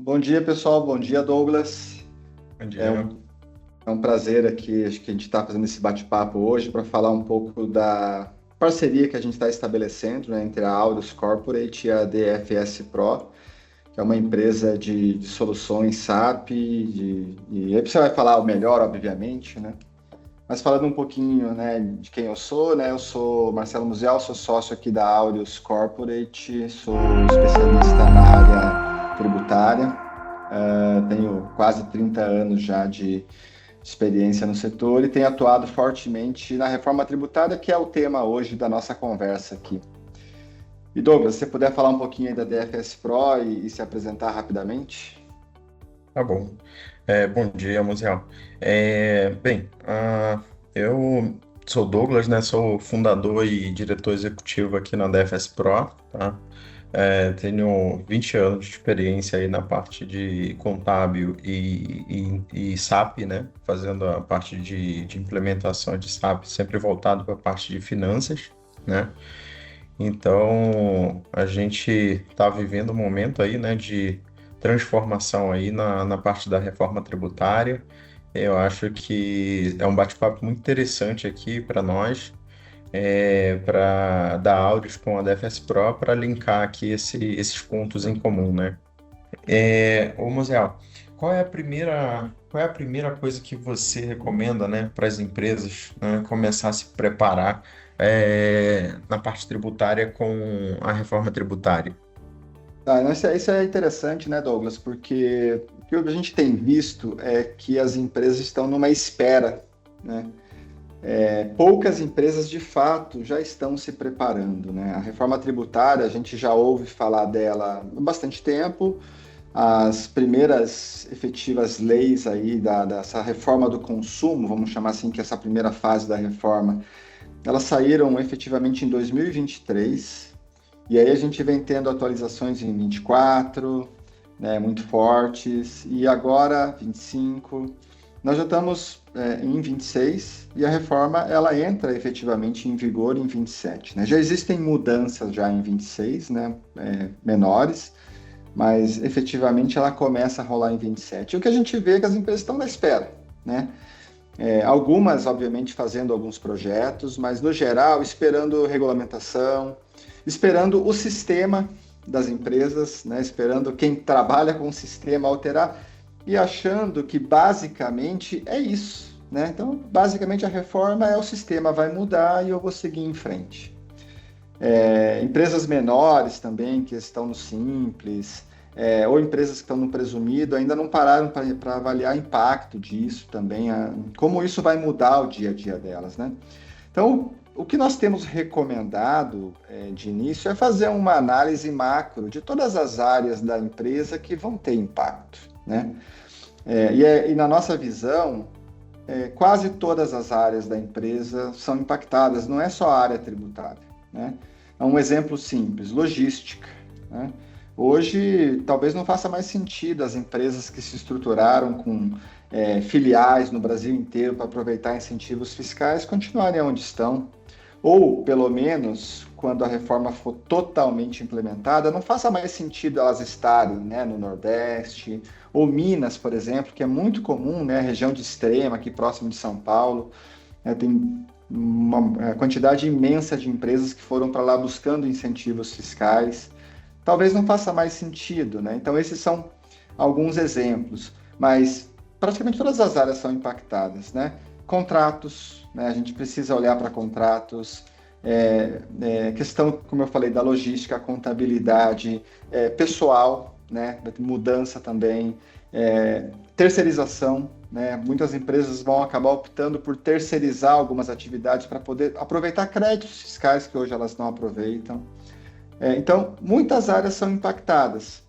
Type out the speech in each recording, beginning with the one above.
Bom dia, pessoal. Bom dia, Douglas. Bom É dia. um, é um prazer aqui, acho que a gente está fazendo esse bate-papo hoje para falar um pouco da parceria que a gente está estabelecendo, né, entre a Aureus Corporate e a DFS Pro, que é uma empresa de soluções SAP, e aí você vai falar o melhor, obviamente, né? Mas falando um pouquinho, né, de quem eu sou, né? Eu sou Marcelo Musial, sou sócio aqui da Aureus Corporate, sou especialista na área tributária. Tenho quase 30 anos já de experiência no setor e tenho atuado fortemente na reforma tributária, que é o tema hoje da nossa conversa aqui. E Douglas, se você puder falar um pouquinho aí da DFS Pro e se apresentar rapidamente? Tá bom. Bom dia, Musial. Bem, eu sou Douglas, né? Sou fundador e diretor executivo aqui na DFS Pro, tá? Tenho 20 anos de experiência aí na parte de contábil e SAP, né? Fazendo a parte de implementação de SAP, sempre voltado para a parte de finanças, né? Então, a gente está vivendo um momento aí, né, de transformação aí na parte da reforma tributária. Eu acho que é um bate-papo muito interessante aqui para nós, para dar áudios com a DFS Pro para linkar aqui esses pontos em comum, né? Ô, Mosiel, qual é a primeira coisa que você recomenda, né, para as empresas, né, começar a se preparar na parte tributária com a reforma tributária? Isso é interessante, né, Douglas? Porque o que a gente tem visto é que as empresas estão numa espera, né? Poucas empresas de fato já estão se preparando, né? A reforma tributária, a gente já ouve falar dela há bastante tempo. As primeiras efetivas leis aí dessa reforma do consumo, vamos chamar assim, que é essa primeira fase da reforma, elas saíram efetivamente em 2023, e aí a gente vem tendo atualizações em 24, né, muito fortes, e agora 25. Nós já estamos em 26 e a reforma ela entra efetivamente em vigor em 27. Né? Já existem mudanças já em 26, né, menores, mas efetivamente ela começa a rolar em 27. E o que a gente vê é que as empresas estão na espera, né? Algumas, obviamente, fazendo alguns projetos, mas no geral esperando regulamentação, esperando o sistema das empresas, né? Esperando quem trabalha com o sistema alterar e achando que basicamente é isso, né? Então, basicamente a reforma é o sistema vai mudar e eu vou seguir em frente. Empresas menores também, que estão no Simples, ou empresas que estão no Presumido, ainda não pararam para avaliar o impacto disso também, como isso vai mudar o dia a dia delas, né? Então, o que nós temos recomendado de início é fazer uma análise macro de todas as áreas da empresa que vão ter impacto, né? E na nossa visão, quase todas as áreas da empresa são impactadas, não é só a área tributária, né? É um exemplo simples, logística, né? Hoje, talvez não faça mais sentido as empresas que se estruturaram com filiais no Brasil inteiro para aproveitar incentivos fiscais continuarem onde estão. Ou, pelo menos, quando a reforma for totalmente implementada, não faça mais sentido elas estarem, né, no Nordeste, ou Minas, por exemplo, que é muito comum, né, região de Extrema, aqui próximo de São Paulo, tem uma quantidade imensa de empresas que foram para lá buscando incentivos fiscais. Talvez não faça mais sentido, né? Então, esses são alguns exemplos, mas praticamente todas as áreas são impactadas, né? Contratos, né? A gente precisa olhar para contratos, questão, como eu falei, da logística, contabilidade, pessoal, né? Mudança também, terceirização, né? Muitas empresas vão acabar optando por terceirizar algumas atividades para poder aproveitar créditos fiscais que hoje elas não aproveitam. Então, muitas áreas são impactadas.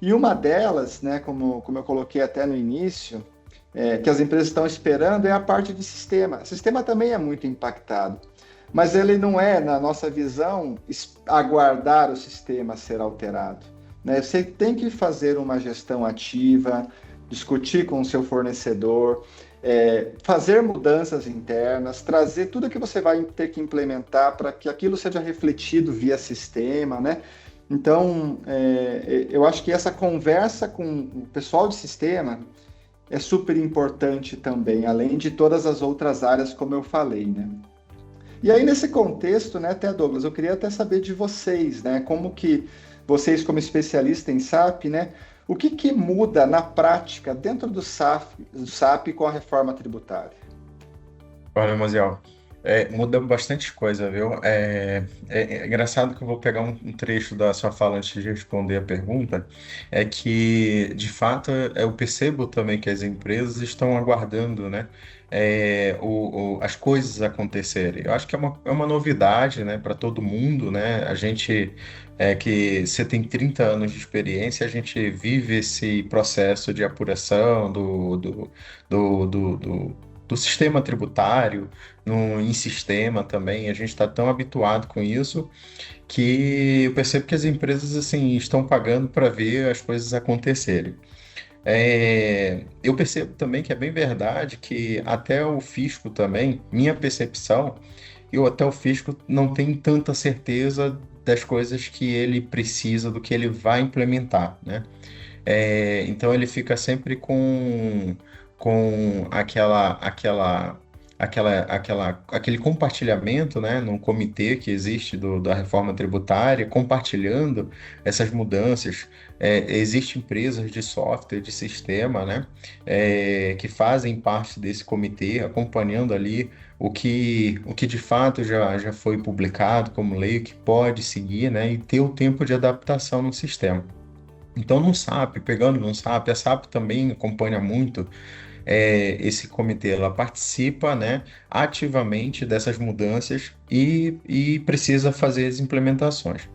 E uma delas, né, como eu coloquei até no início, que as empresas estão esperando é a parte de sistema. O sistema também é muito impactado, mas ele não é, na nossa visão, aguardar o sistema ser alterado, né? Você tem que fazer uma gestão ativa, discutir com o seu fornecedor, fazer mudanças internas, trazer tudo que você vai ter que implementar para que aquilo seja refletido via sistema, né? Então, eu acho que essa conversa com o pessoal de sistema é super importante também, além de todas as outras áreas, como eu falei, né? E aí, nesse contexto, né, até Douglas, eu queria até saber de vocês, né? Como que vocês, como especialistas em SAP, né? O que que muda na prática dentro do SAP com a reforma tributária? Olha, Maziel, muda bastante coisa, viu? É engraçado que eu vou pegar um trecho da sua fala antes de responder a pergunta, é que, de fato, eu percebo também que as empresas estão aguardando, né, as coisas acontecerem. Eu acho que é uma novidade, né, para todo mundo, né? A gente, que você tem 30 anos de experiência, a gente vive esse processo de apuração do sistema tributário, em sistema também. A gente está tão habituado com isso que eu percebo que as empresas assim estão pagando para ver as coisas acontecerem. Eu percebo também que é bem verdade que até o fisco também, minha percepção, eu até o fisco não tenho tanta certeza das coisas que ele precisa, do que ele vai implementar, né? Então ele fica sempre com aquele compartilhamento, né, num comitê que existe da reforma tributária, compartilhando essas mudanças. Existem empresas de software, de sistema, né, que fazem parte desse comitê, acompanhando ali o que de fato já foi publicado como lei, o que pode seguir, né, e ter o tempo de adaptação no sistema. Então, no SAP, pegando no SAP, a SAP também acompanha muito esse comitê, ela participa, né, ativamente dessas mudanças e precisa fazer as implementações.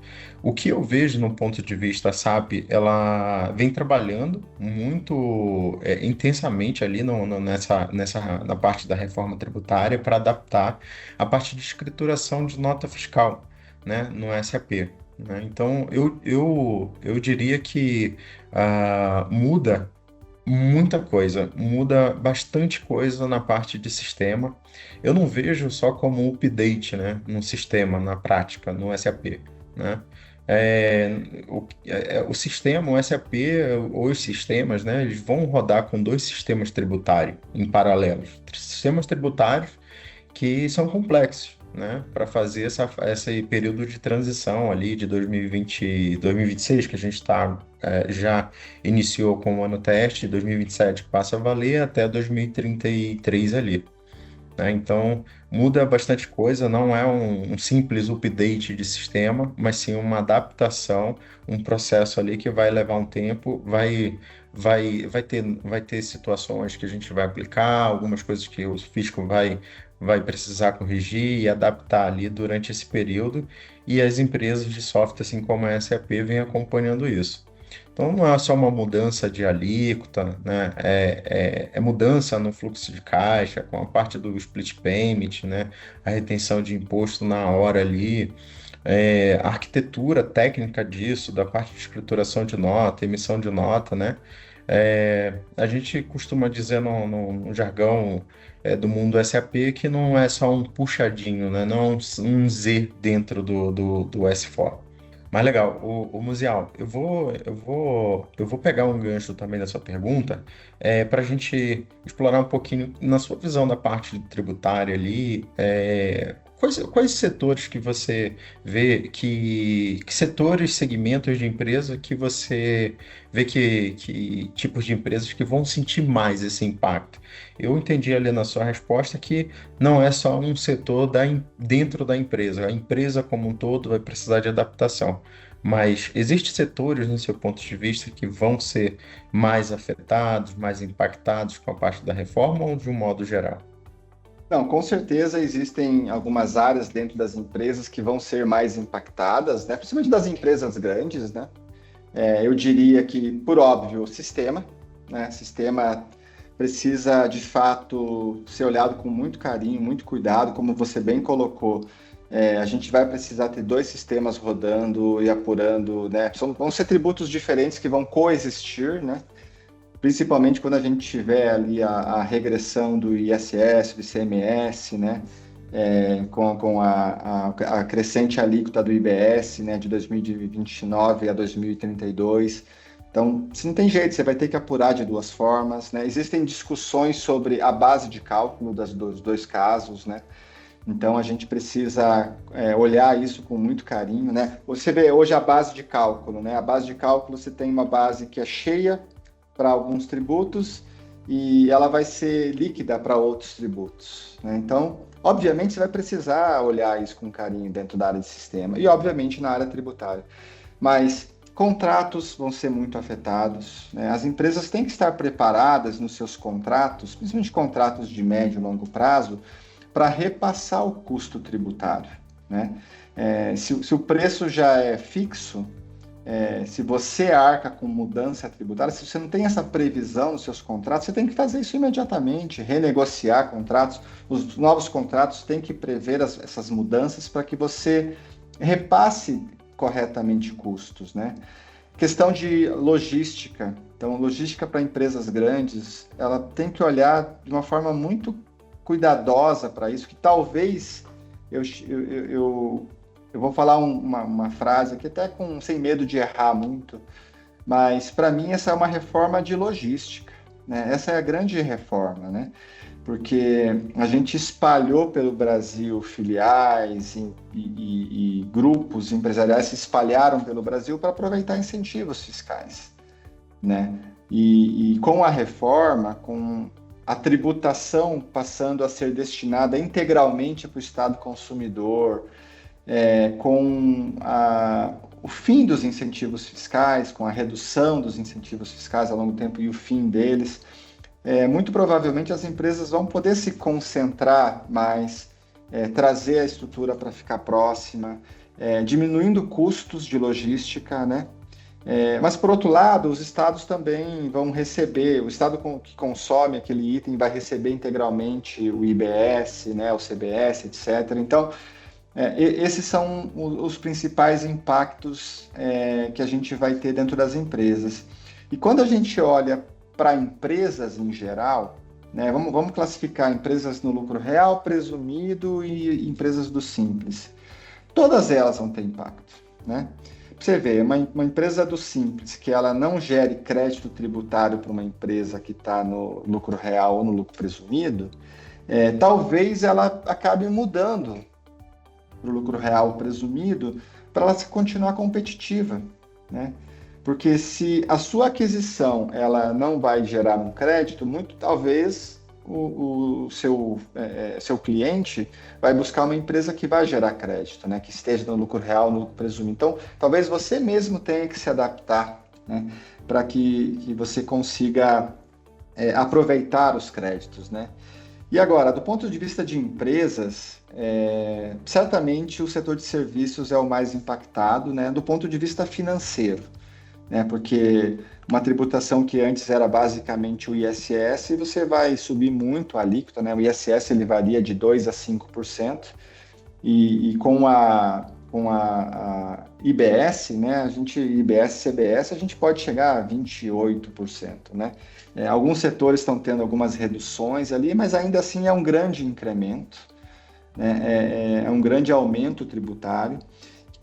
O que eu vejo no ponto de vista a SAP, ela vem trabalhando muito intensamente ali na parte da reforma tributária para adaptar a parte de escrituração de nota fiscal, né, no SAP. Né? Então, eu diria que muda muita coisa, muda bastante coisa na parte de sistema. Eu não vejo só como um update, né, no sistema, na prática, no SAP, né? O sistema, o SAP, ou os sistemas, né, eles vão rodar com dois sistemas tributários em paralelo. Sistemas tributários que são complexos, né, para fazer esse período de transição ali de 2020, 2026, que a gente já iniciou com o ano teste, 2027 passa a valer até 2033 ali. Né? Então, muda bastante coisa, não é um simples update de sistema, mas sim uma adaptação, um processo ali que vai levar um tempo, vai ter situações que a gente vai aplicar, algumas coisas que o fisco vai precisar corrigir e adaptar ali durante esse período, e as empresas de software, assim como a SAP, vêm acompanhando isso. Então, não é só uma mudança de alíquota, né? É mudança no fluxo de caixa, com a parte do split payment, né? A retenção de imposto na hora ali, a arquitetura técnica disso, da parte de escrituração de nota, emissão de nota, né? A gente costuma dizer no jargão do mundo SAP que não é só um puxadinho, né? Não é um Z dentro do S4. Mas legal, o Musial, eu vou pegar um gancho também da sua pergunta, para a gente explorar um pouquinho na sua visão da parte tributária ali, quais setores que você vê, que setores, segmentos de empresa que você vê que tipos de empresas que vão sentir mais esse impacto? Eu entendi ali na sua resposta que não é só um setor dentro da empresa, a empresa como um todo vai precisar de adaptação. Mas existem setores, no seu ponto de vista, que vão ser mais afetados, mais impactados com a parte da reforma ou de um modo geral? Não, com certeza existem algumas áreas dentro das empresas que vão ser mais impactadas, né? Principalmente das empresas grandes, né? Eu diria que, por óbvio, o sistema, né? Sistema precisa, de fato, ser olhado com muito carinho, muito cuidado, como você bem colocou. A gente vai precisar ter dois sistemas rodando e apurando, né? Vão ser tributos diferentes que vão coexistir, né? Principalmente quando a gente tiver ali a regressão do ISS, do ICMS, né? com a crescente alíquota do IBS, né, de 2029 a 2032. Então, se não tem jeito, você vai ter que apurar de duas formas, né? Existem discussões sobre a base de cálculo dos dois casos, né? Então, a gente precisa olhar isso com muito carinho, né? Você vê hoje a base de cálculo, né? A base de cálculo, você tem uma base que é cheia para alguns tributos e ela vai ser líquida para outros tributos, né? Então, obviamente, você vai precisar olhar isso com carinho dentro da área de sistema e, obviamente, na área tributária. Mas contratos vão ser muito afetados, né? As empresas têm que estar preparadas nos seus contratos, principalmente contratos de médio e longo prazo, para repassar o custo tributário, né? Se o preço já é fixo, se você arca com mudança tributária, se você não tem essa previsão nos seus contratos, você tem que fazer isso imediatamente, renegociar contratos. Os novos contratos têm que prever essas mudanças para que você repasse corretamente custos, né? Questão de logística. Então, logística para empresas grandes, ela tem que olhar de uma forma muito cuidadosa para isso, que talvez eu vou falar uma frase aqui até sem medo de errar muito, mas para mim essa é uma reforma de logística, né? Essa é a grande reforma, né? Porque a gente espalhou pelo Brasil filiais e grupos empresariais se espalharam pelo Brasil para aproveitar incentivos fiscais, né? E com a reforma, com a tributação passando a ser destinada integralmente para o Estado consumidor, com o fim dos incentivos fiscais, com a redução dos incentivos fiscais ao longo do tempo e o fim deles, muito provavelmente as empresas vão poder se concentrar mais, trazer a estrutura para ficar próxima, diminuindo custos de logística, né? Mas, por outro lado, os estados também vão receber, o estado que consome aquele item vai receber integralmente o IBS, né, o CBS, etc. Então, esses são os principais impactos que a gente vai ter dentro das empresas. E quando a gente olha para empresas em geral, né, vamos classificar empresas no lucro real, presumido e empresas do Simples. Todas elas vão ter impacto, né? Você vê, uma empresa do Simples, que ela não gere crédito tributário para uma empresa que está no lucro real ou no lucro presumido, talvez ela acabe mudando para o lucro real presumido para ela continuar competitiva, né? Porque se a sua aquisição ela não vai gerar um crédito, muito talvez o seu cliente vai buscar uma empresa que vai gerar crédito, né? Que esteja no lucro real, no lucro presumido. Então, talvez você mesmo tenha que se adaptar, né? Para que você consiga aproveitar os créditos, né? E agora, do ponto de vista de empresas, certamente o setor de serviços é o mais impactado, né? Do ponto de vista financeiro, né? Porque uma tributação que antes era basicamente o ISS, você vai subir muito a alíquota, né? O ISS ele varia de 2% a 5%, e com a IBS, né? IBS, CBS, a gente pode chegar a 28%, né? Alguns setores estão tendo algumas reduções ali, mas ainda assim é um grande incremento, né? É um grande aumento tributário,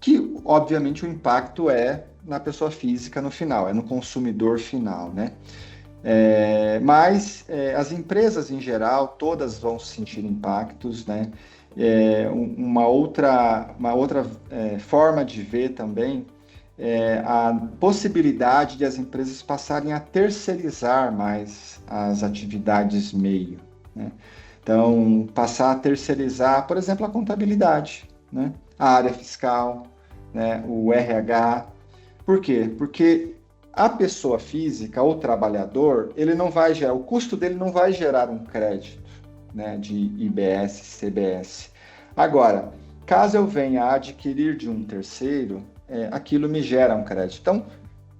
que obviamente o impacto é na pessoa física no final, é no consumidor final, né? Mas as empresas em geral, todas vão sentir impactos, né? Uma outra forma de ver também a possibilidade de as empresas passarem a terceirizar mais as atividades meio, né? Então, passar a terceirizar, por exemplo, a contabilidade, né? A área fiscal, né? O RH. Por quê? Porque a pessoa física, o trabalhador, o custo dele não vai gerar um crédito, né, de IBS, CBS. Agora, caso eu venha a adquirir de um terceiro, aquilo me gera um crédito. Então,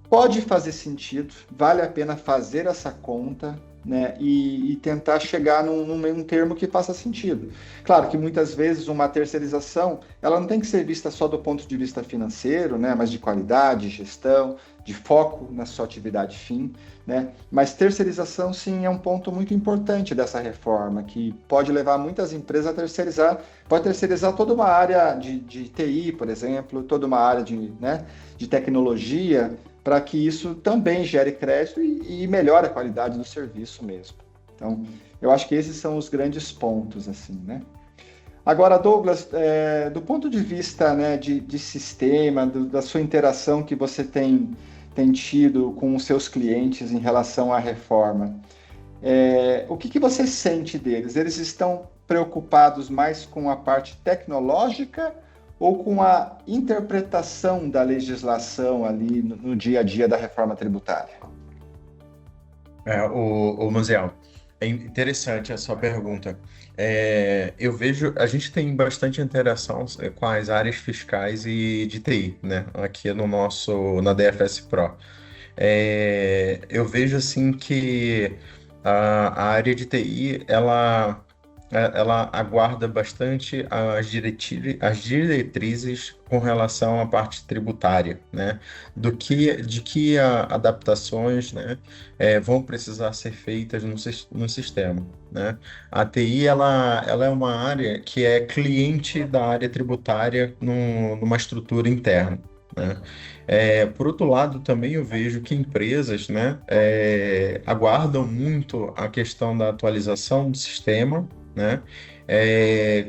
pode fazer sentido, vale a pena fazer essa conta, né, e tentar chegar num termo que faça sentido. Claro que muitas vezes uma terceirização, ela não tem que ser vista só do ponto de vista financeiro, né, mas de qualidade, gestão, de foco na sua atividade fim, né, mas terceirização sim é um ponto muito importante dessa reforma, que pode levar muitas empresas a terceirizar, pode terceirizar toda uma área de TI, por exemplo, toda uma área de tecnologia, para que isso também gere crédito e melhore a qualidade do serviço mesmo. Então, eu acho que esses são os grandes pontos, assim, né? Agora, Douglas, do ponto de vista, né, de sistema, da sua interação que você tem tido com os seus clientes em relação à reforma, o que você sente deles? Eles estão preocupados mais com a parte tecnológica ou com a interpretação da legislação ali no dia a dia da reforma tributária? O Musiel, é interessante a sua pergunta. Eu vejo, a gente tem bastante interação com as áreas fiscais e de TI, né? Aqui na DFS Pro. Eu vejo assim que a área de TI, ela aguarda bastante as diretrizes com relação à parte tributária, né? De que adaptações, né, vão precisar ser feitas no sistema, né? A TI, ela é uma área que é cliente da área tributária numa estrutura interna, né? Por outro lado, também eu vejo que empresas, né, aguardam muito a questão da atualização do sistema, né,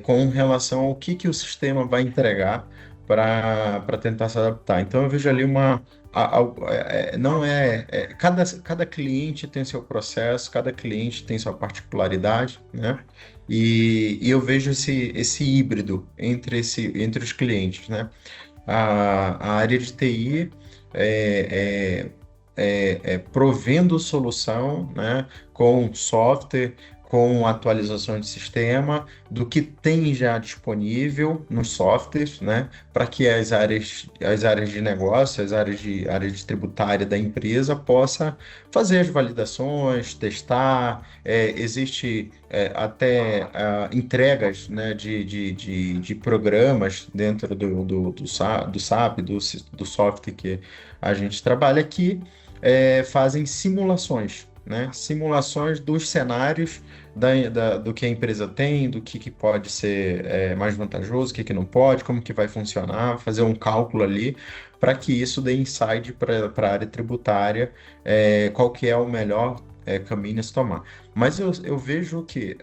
com relação ao que o sistema vai entregar para tentar se adaptar. Então, eu vejo ali não cada cliente tem seu processo, cada cliente tem sua particularidade, né? E eu vejo esse híbrido entre os clientes, né? A área de TI provendo solução, né, com software, com atualização de sistema, do que tem já disponível nos softwares, né, para que as áreas de negócio, área de tributária da empresa possa fazer as validações, testar, existe até entregas, né, de programas dentro do SAP, do software que a gente trabalha aqui, fazem simulações, né? Simulações dos cenários do que a empresa tem, do que pode ser mais vantajoso, o que não pode, como que vai funcionar, fazer um cálculo ali para que isso dê insight para a área tributária, qual que é o melhor caminho a se tomar. Mas eu vejo que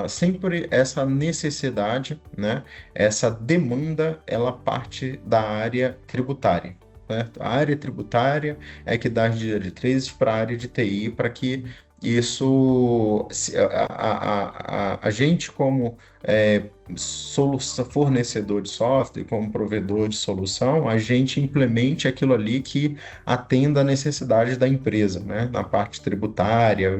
sempre essa necessidade, né, essa demanda, ela parte da área tributária. Certo? A área tributária é que dá as diretrizes para a área de TI, para que isso, a gente como fornecedor de software, como provedor de solução, a gente implemente aquilo ali que atenda à necessidade da empresa, né? Na parte tributária,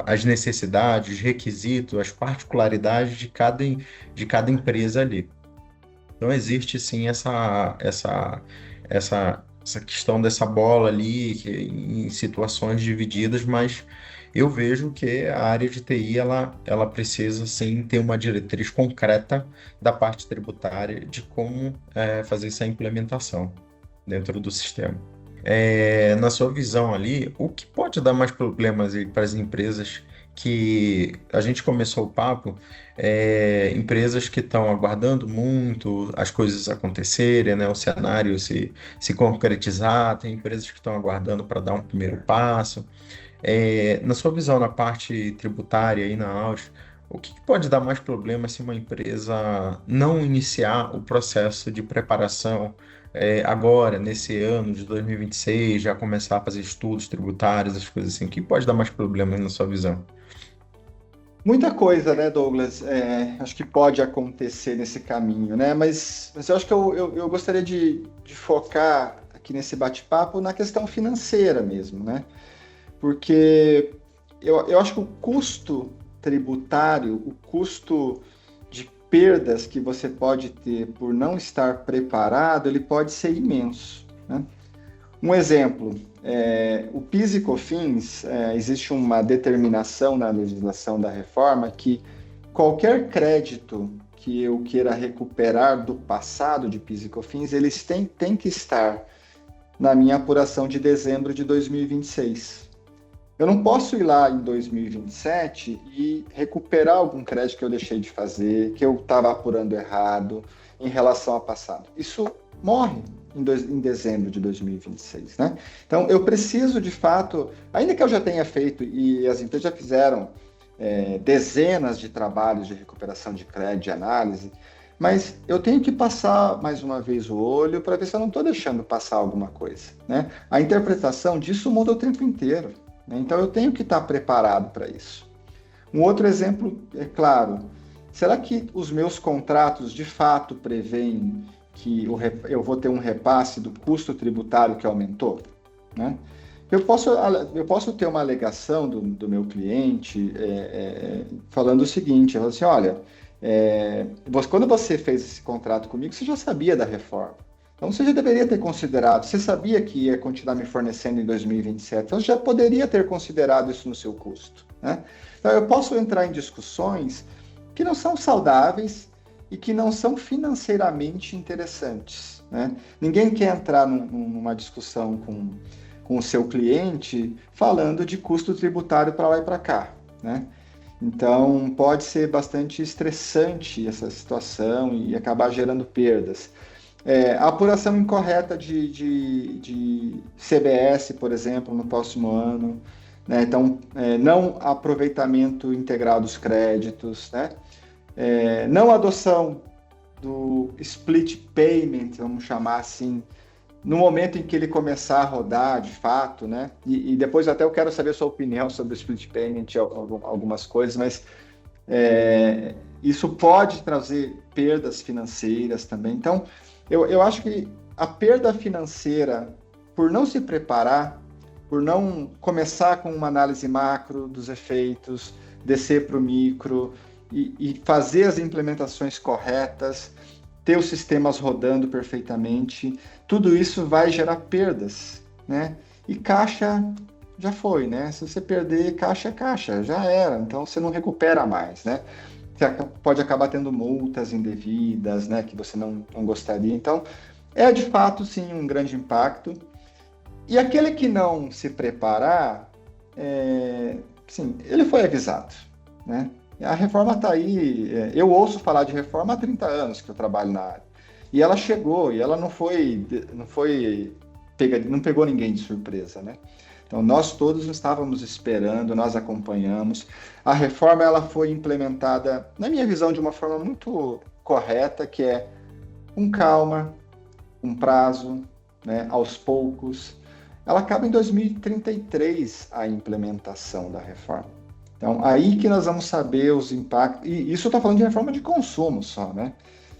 as necessidades, os requisitos, as particularidades de cada empresa ali. Então existe sim essa questão dessa bola ali em situações divididas, mas eu vejo que a área de TI ela precisa sim ter uma diretriz concreta da parte tributária de como fazer essa implementação dentro do sistema. Na sua visão ali, o que pode dar mais problemas para as empresas que a gente começou o papo, empresas que estão aguardando muito as coisas acontecerem, né, o cenário se concretizar, tem empresas que estão aguardando para dar um primeiro passo. Na sua visão, na parte tributária aí na Audi, o que pode dar mais problema se uma empresa não iniciar o processo de preparação agora, nesse ano de 2026, já começar a fazer estudos tributários, as coisas assim? O que pode dar mais problemas na sua visão? Muita coisa, né, Douglas? Acho que pode acontecer nesse caminho, né? Mas eu acho que eu gostaria de focar aqui nesse bate-papo na questão financeira mesmo, né? Porque eu acho que o custo tributário, o custo de perdas que você pode ter por não estar preparado, ele pode ser imenso, né? Um exemplo, o PIS e COFINS, existe uma determinação na legislação da reforma que qualquer crédito que eu queira recuperar do passado de PIS e COFINS, eles têm que estar na minha apuração de dezembro de 2026. Eu não posso ir lá em 2027 e recuperar algum crédito que eu deixei de fazer, que eu estava apurando errado em relação ao passado. Isso morre em dezembro de 2026, né? Então, eu preciso, de fato, ainda que eu já tenha feito, e as empresas já fizeram dezenas de trabalhos de recuperação de crédito, de análise, mas eu tenho que passar mais uma vez o olho para ver se eu não estou deixando passar alguma coisa, né? A interpretação disso muda o tempo inteiro, né? Então eu tenho que estar preparado para isso. Um outro exemplo é claro, será que os meus contratos de fato prevêem que eu vou ter um repasse do custo tributário que aumentou, né? Eu posso ter uma alegação do meu cliente falando o seguinte, assim, olha, quando você fez esse contrato comigo, você já sabia da reforma. Então, você já deveria ter considerado, você sabia que ia continuar me fornecendo em 2027, então você já poderia ter considerado isso no seu custo, né? Então, eu posso entrar em discussões que não são saudáveis e que não são financeiramente interessantes, né? Ninguém quer entrar numa discussão com o seu cliente falando de custo tributário para lá e para cá, né? Então, pode ser bastante estressante essa situação e acabar gerando perdas. A apuração incorreta de CBS, por exemplo, no próximo ano, né? Então, não aproveitamento integral dos créditos, né? Não adoção do split payment, vamos chamar assim, no momento em que ele começar a rodar, de fato, né? E depois até eu quero saber a sua opinião sobre o split payment, algumas coisas, mas isso pode trazer perdas financeiras também. Então, eu acho que a perda financeira, por não se preparar, por não começar com uma análise macro dos efeitos, descer para o micro e fazer as implementações corretas, ter os sistemas rodando perfeitamente, tudo isso vai gerar perdas, né? E caixa já foi, né? Se você perder caixa, já era. Então você não recupera mais, né? Você pode acabar tendo multas indevidas, né? Que você não gostaria. Então, de fato, sim, um grande impacto. E aquele que não se preparar, sim, ele foi avisado, né? A reforma está aí, eu ouço falar de reforma há 30 anos que eu trabalho na área. E ela chegou, e ela não pegou ninguém de surpresa, né? Então, nós todos estávamos esperando, nós acompanhamos. A reforma ela foi implementada, na minha visão, de uma forma muito correta, que é com calma, com prazo, né, aos poucos. Ela acaba em 2033, a implementação da reforma. Então, aí que nós vamos saber os impactos, e isso eu estou falando de reforma de consumo só, né?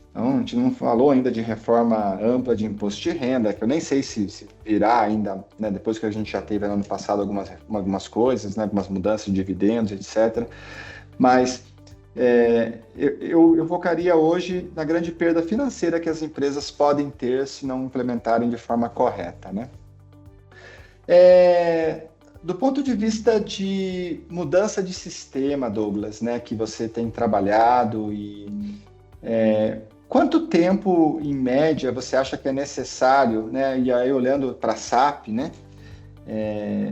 Então, a gente não falou ainda de reforma ampla de imposto de renda, que eu nem sei se virá ainda, né, depois que a gente já teve no ano passado algumas coisas, né, algumas mudanças de dividendos, etc. Mas eu focaria hoje na grande perda financeira que as empresas podem ter se não implementarem de forma correta, né? Do ponto de vista de mudança de sistema, Douglas, né, que você tem trabalhado quanto tempo, em média, você acha que é necessário, né, e aí olhando para a SAP, né,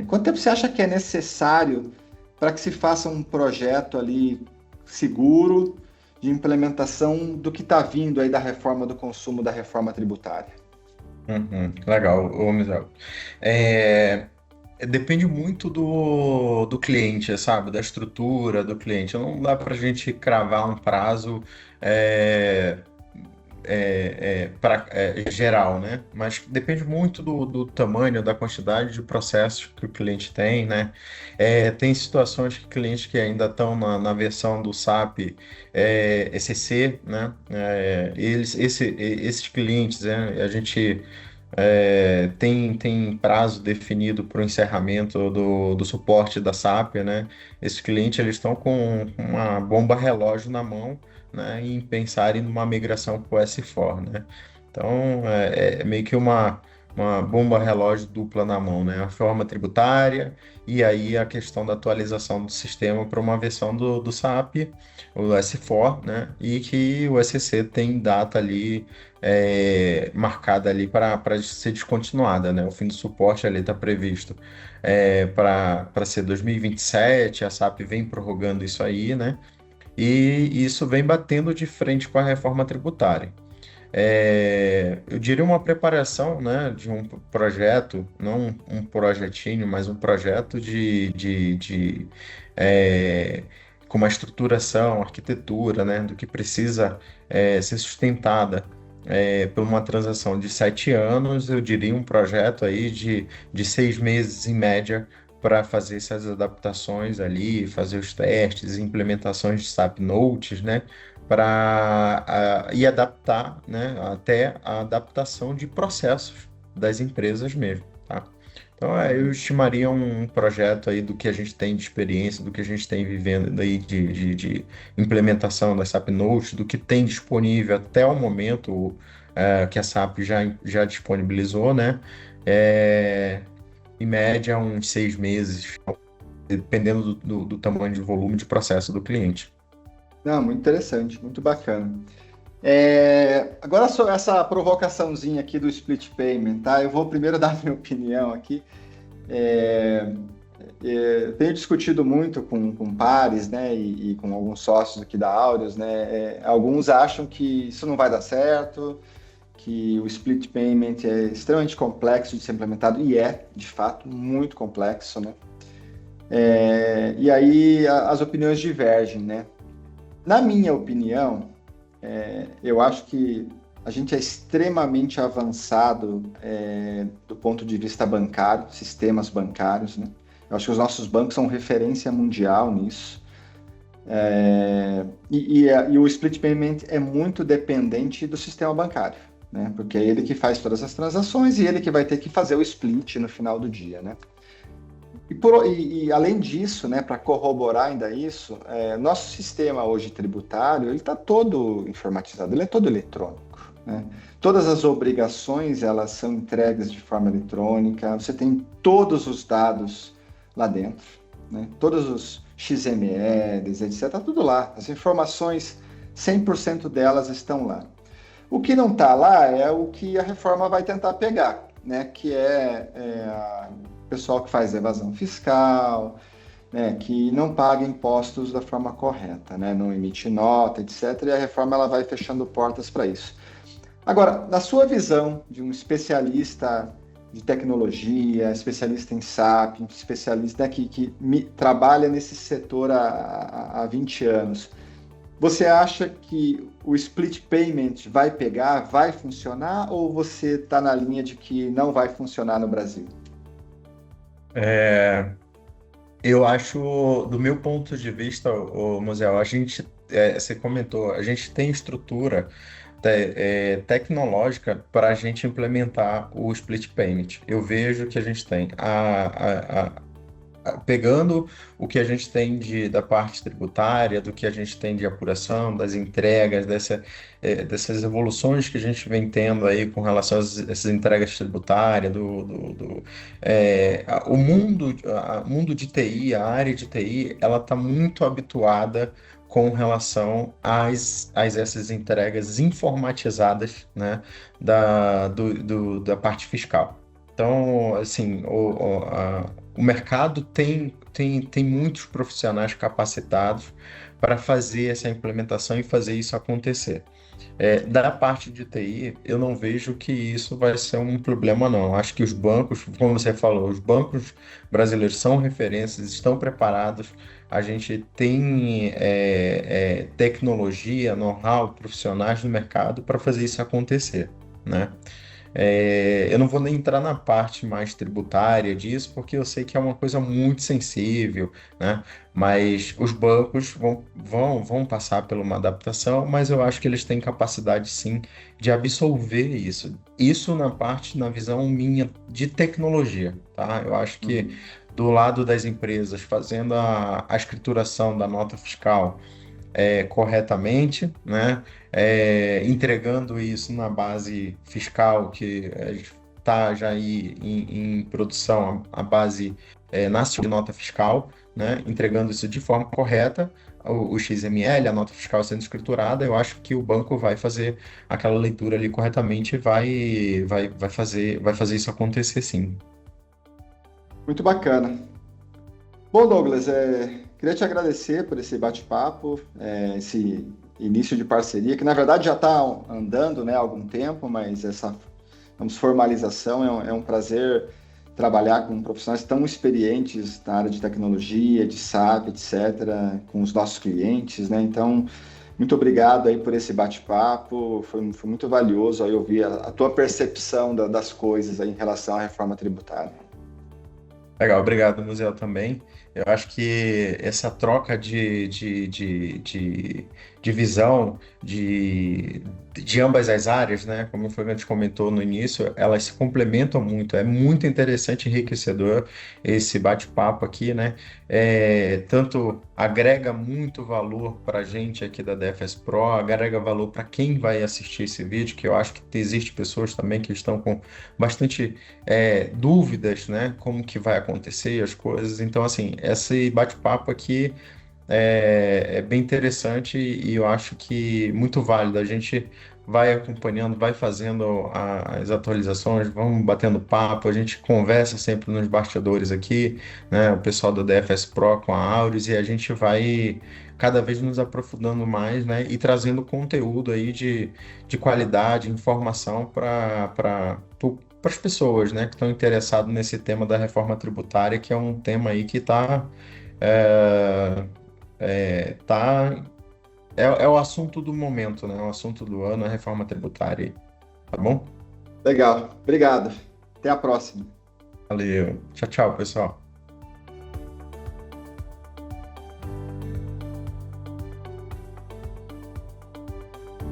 quanto tempo você acha que é necessário para que se faça um projeto ali seguro de implementação do que está vindo aí da reforma do consumo, da reforma tributária? Legal, ô Misael. Depende muito do cliente, sabe? Da estrutura do cliente. Não dá para a gente cravar um prazo geral, né? Mas depende muito do tamanho, da quantidade de processos que o cliente tem, né? Tem situações que clientes que ainda estão na versão do SAP ECC, né? Esses clientes, né? A gente tem prazo definido para o encerramento do suporte da SAP, né? Esses clientes eles estão com uma bomba relógio na mão, né, em pensarem numa migração para o S4, né? Então, é meio que uma uma bomba relógio dupla na mão, né? A reforma tributária e aí a questão da atualização do sistema para uma versão do SAP, o S4, né? E que o SEC tem data ali marcada ali para ser descontinuada, né? O fim do suporte ali está previsto para ser 2027, a SAP vem prorrogando isso aí, né? E isso vem batendo de frente com a reforma tributária. Eu diria uma preparação, né, de um projeto, não um projetinho, mas um projeto é, com uma estruturação, arquitetura, né, do que precisa ser sustentada por uma transação de 7 anos. Eu diria um projeto aí de 6 meses em média para fazer essas adaptações ali, fazer os testes, implementações de SAP Notes, né? Para e adaptar, né, até a adaptação de processos das empresas mesmo, tá? Então, eu estimaria um projeto aí do que a gente tem de experiência, do que a gente tem vivendo aí de implementação da SAP Note, do que tem disponível até o momento que a SAP já disponibilizou, né? É, Em média, uns 6 meses, dependendo do tamanho de volume de processo do cliente. Não, muito interessante, muito bacana. Agora, sobre essa provocaçãozinha aqui do split payment, tá? Eu vou primeiro dar minha opinião aqui. Tenho discutido muito com pares, né, e com alguns sócios aqui da Aureus, né? Alguns acham que isso não vai dar certo, que o split payment é extremamente complexo de ser implementado, e de fato, muito complexo, né? E aí as opiniões divergem, né? Na minha opinião, eu acho que a gente é extremamente avançado do ponto de vista bancário, sistemas bancários, né? Eu acho que os nossos bancos são referência mundial nisso. E o split payment é muito dependente do sistema bancário, né? Porque é ele que faz todas as transações e ele que vai ter que fazer o split no final do dia, né? E além disso, né, para corroborar ainda isso, nosso sistema hoje tributário, ele está todo informatizado, ele é todo eletrônico, né? Todas as obrigações, elas são entregues de forma eletrônica, você tem todos os dados lá dentro, né? Todos os XMLs, etc., tá tudo lá. As informações, 100% delas estão lá. O que não está lá é o que a reforma vai tentar pegar, né? Que o pessoal que faz evasão fiscal, né? Que não paga impostos da forma correta, né? Não emite nota, etc. E a reforma ela vai fechando portas para isso. Agora, na sua visão de um especialista de tecnologia, especialista em SAP, especialista, né, que trabalha nesse setor há 20 anos, você acha que o split payment vai pegar, vai funcionar, ou você está na linha de que não vai funcionar no Brasil? Eu acho, do meu ponto de vista, o Museu, você comentou, a gente tem estrutura tecnológica para a gente implementar o split payment. Eu vejo que a gente tem pegando o que a gente tem da parte tributária, do que a gente tem de apuração, das entregas, dessas evoluções que a gente vem tendo aí com relação a essas entregas tributárias, o mundo de TI, a área de TI, ela está muito habituada com relação às essas entregas informatizadas, né, da parte fiscal. Então, assim, o mercado tem muitos profissionais capacitados para fazer essa implementação e fazer isso acontecer. Da parte de TI, eu não vejo que isso vai ser um problema, não. Acho que os bancos, como você falou, os bancos brasileiros são referências, estão preparados. A gente tem tecnologia, know-how, profissionais no mercado para fazer isso acontecer, né? Eu não vou nem entrar na parte mais tributária disso, porque eu sei que é uma coisa muito sensível, né? Mas os bancos vão passar por uma adaptação, mas eu acho que eles têm capacidade, sim, de absorver isso. Isso na visão minha de tecnologia, tá? Eu acho que do lado das empresas, fazendo a escrituração da nota fiscal, corretamente, né? Entregando isso na base fiscal, que tá já aí em produção a base nacional de nota fiscal, né, entregando isso de forma correta, o XML, a nota fiscal sendo escriturada, eu acho que o banco vai fazer aquela leitura ali corretamente e vai fazer isso acontecer sim. Muito bacana. Bom, Douglas, queria te agradecer por esse bate-papo, esse início de parceria, que na verdade já está andando, né, há algum tempo, mas essa, vamos, formalização é um prazer trabalhar com profissionais tão experientes na área de tecnologia, de SAP, etc., com os nossos clientes, né? Então, muito obrigado aí por esse bate-papo, foi muito valioso aí ouvir a tua percepção das coisas aí em relação à reforma tributária. Legal, obrigado, Museu, também. Eu acho que essa troca de visão de ambas as áreas, né, como foi que a gente comentou no início, elas se complementam muito. É muito interessante e enriquecedor esse bate-papo aqui, né? Tanto agrega muito valor para a gente aqui da DFS Pro, agrega valor para quem vai assistir esse vídeo, que eu acho que existe pessoas também que estão com bastante dúvidas, né? Como que vai acontecer as coisas. Então, assim, esse bate-papo aqui é bem interessante e eu acho que muito válido. A gente vai acompanhando, vai fazendo as atualizações, vamos batendo papo, a gente conversa sempre nos bastidores aqui, né? O pessoal da DFS Pro com a Auris e a gente vai cada vez nos aprofundando mais, né? E trazendo conteúdo aí de qualidade, informação para as pessoas, né, que estão interessadas nesse tema da reforma tributária, que é um tema aí que está tá, é o assunto do momento, né? O assunto do ano, a reforma tributária. Tá bom? Legal, obrigado. Até a próxima. Valeu. Tchau, tchau, pessoal.